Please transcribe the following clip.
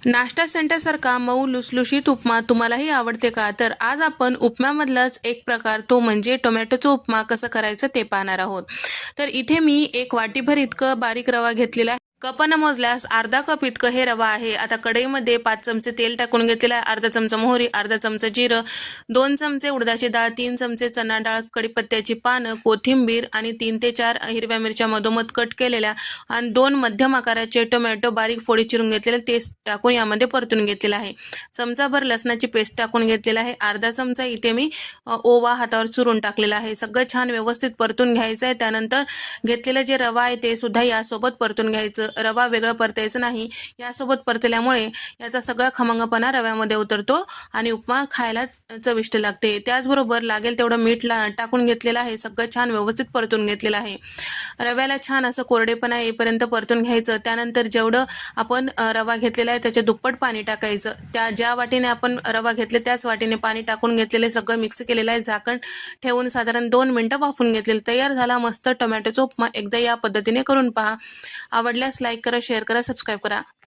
नाश्ता सेंटरसारखा मऊ लुसलुशीत उपमा तुम्हालाही आवडते का? तर आज आपण उपम्यामधलाच एक प्रकार तो म्हणजे टोमॅटोचा उपमा कसं करायचं ते पाहणार आहोत. तर इथे मी एक वाटीभर इतकं बारीक रवा घेतलेला आहे. कपानं मोजल्यास अर्धा कप इतकं हे रवा आहे. आता कढईमध्ये 5 चमचे तेल टाकून घेतलेलं आहे. अर्धा चमचा मोहरी, अर्धा चमचा जिरं, 2 चमचे उडदाची डाळ, 3 चमचे चणा डाळ, कढीपत्त्याची पानं, कोथिंबीर आणि 3 ते 4 हिरव्या मिरच्या मधोमध कट केलेल्या आणि 2 मध्यम आकाराचे टोमॅटो बारीक फोडी चिरून घेतलेले ते टाकून यामध्ये परतून घेतलेला आहे. चमचाभर लसणाची पेस्ट टाकून घेतलेला आहे. अर्धा चमचा इथे मी ओवा हातावर चुरून टाकलेला आहे. सगळं छान व्यवस्थित परतून घ्यायचं आहे. त्यानंतर घेतलेलं जे रवा आहे ते सुद्धा यासोबत परतून घ्यायचं. रवा वेगळं परतायचं नाही. यासोबत परतल्यामुळे याचा सगळा खमंगपणा रव्यामध्ये उतरतो आणि उपमा खायला चविष्ट लागते. त्याचबरोबर लागेल तेवढं मीठ टाकून घेतलेलं आहे. सगळं छान व्यवस्थित परतून घेतलेलं आहे. रव्याला छान असं कोरडेपणा येईपर्यंत परतून घ्यायचं. त्यानंतर जेवढं आपण रवा घेतलेला आहे त्याच्या दुप्पट पाणी टाकायचं. ज्या वाटीने आपण रवा घेतले त्याच वाटीने पाणी टाकून घेतलेले सगळं मिक्स केलेलं आहे. झाकण ठेवून साधारण 2 मिनिटं वाफून घेतलेलं. तयार झाला मस्त टोमॅटोचा उपमा. एकदा या पद्धतीने करून पहा. आवडल्यास लाईक करा, शेअर करा, सबस्क्राईब करा.